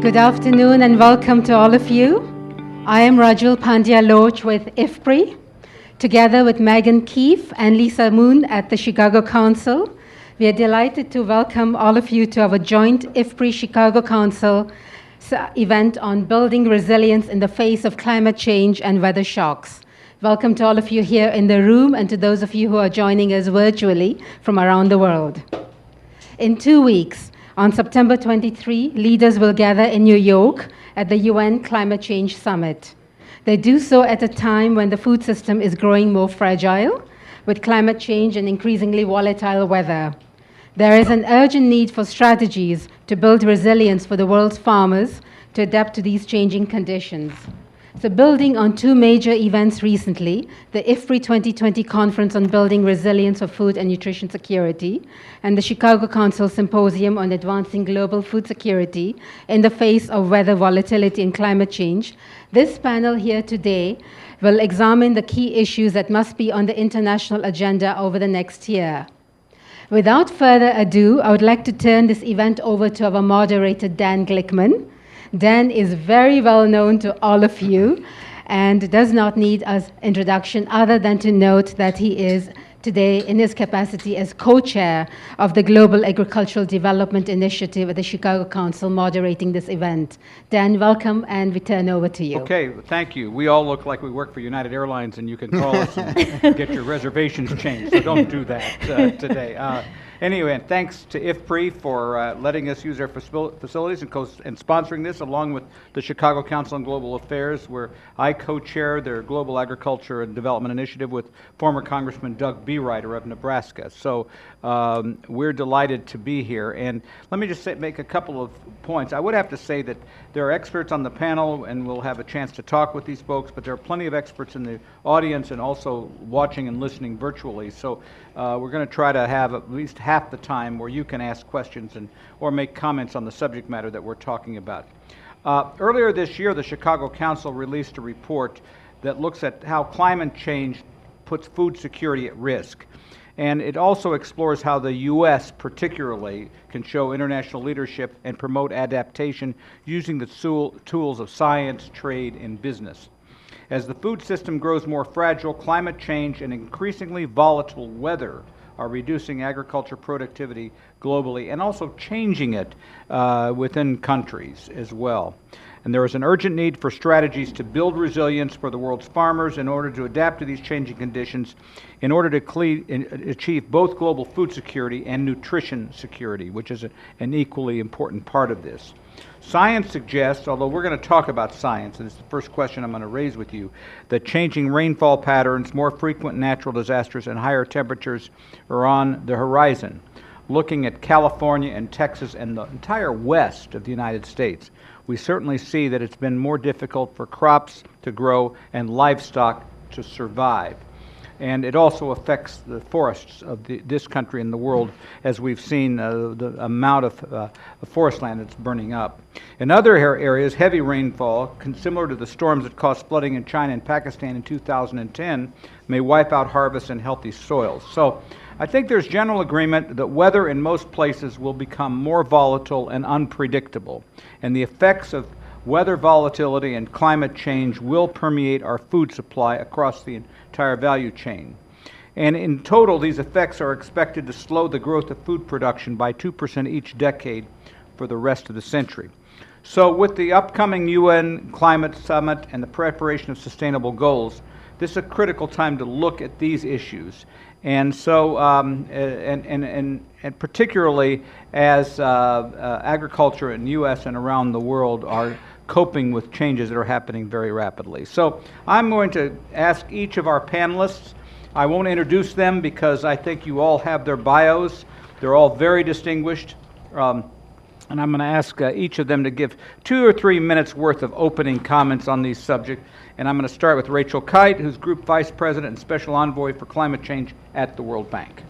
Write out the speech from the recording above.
Good afternoon and welcome to all of you. I am Rajul Pandya-Loach with IFPRI. Together with Megan Keefe and Lisa Moon at the Chicago Council, we are delighted to welcome all of you to our joint IFPRI Chicago Council event on building resilience in the face of climate change and weather shocks. Welcome to all of you here in the room and to those of you who are joining us virtually from around the world. In 2 weeks, on September 23, leaders will gather in New York at the UN Climate Change Summit. They do so at a time when the food system is growing more fragile, with climate change and increasingly volatile weather. There is an urgent need for strategies to build resilience for the world's farmers to adapt to these changing conditions. So building on two major events recently, the IFPRI 2020 Conference on Building Resilience of Food and Nutrition Security and the Chicago Council Symposium on Advancing Global Food Security in the Face of Weather Volatility and Climate Change, this panel here today will examine the key issues that must be on the international agenda over the next year. Without further ado, I would like to turn this event over to our moderator, Dan Glickman. Dan is very well known to all of you and does not need an introduction other than to note that he is today in his capacity as co-chair of the Global Agricultural Development Initiative at the Chicago Council moderating this event. Dan, welcome, and we turn over to you. Okay, thank you. We all look like we work for United Airlines, and you can call us and get your reservations changed, so don't do that today. Anyway, and thanks to IFPRI for letting us use their facilities and sponsoring this, along with the Chicago Council on Global Affairs, where I co-chair their Global Agriculture and Development Initiative with former Congressman Doug Beereiter of Nebraska. So we're delighted to be here. And let me just make a couple of points. I would have to say that there are experts on the panel, and we'll have a chance to talk with these folks, but there are plenty of experts in the audience and also watching and listening virtually. So we're going to try to have at least half the time where you can ask questions or make comments on the subject matter that we're talking about. Earlier this year, the Chicago Council released a report that looks at how climate change puts food security at risk. And it also explores how the U.S. particularly can show international leadership and promote adaptation using the tools of science, trade, and business. As the food system grows more fragile, climate change and increasingly volatile weather are reducing agriculture productivity globally and also changing it within countries as well. And there is an urgent need for strategies to build resilience for the world's farmers in order to adapt to these changing conditions, in order to achieve both global food security and nutrition security, which is an equally important part of this. Science suggests, although we're going to talk about science, and it's the first question I'm going to raise with you, that changing rainfall patterns, more frequent natural disasters, and higher temperatures are on the horizon. Looking at California and Texas and the entire west of the United States, we certainly see that it's been more difficult for crops to grow and livestock to survive. And it also affects the forests of this country and the world, as we've seen the amount of forest land that's burning up. In other areas, heavy rainfall, similar to the storms that caused flooding in China and Pakistan in 2010, may wipe out harvests and healthy soils. So I think there's general agreement that weather in most places will become more volatile and unpredictable, and the effects of weather volatility and climate change will permeate our food supply across the entire value chain. And in total, these effects are expected to slow the growth of food production by 2% each decade for the rest of the century. So with the upcoming UN Climate Summit and the preparation of sustainable goals, this is a critical time to look at these issues. And so, and particularly as agriculture in the U.S. and around the world are coping with changes that are happening very rapidly. So I'm going to ask each of our panelists. I won't introduce them because I think you all have their bios. They're all very distinguished. And I'm going to ask each of them to give 2 or 3 minutes worth of opening comments on these subjects. And I'm going to start with Rachel Kite, who's Group Vice President and Special Envoy for Climate Change at the World Bank.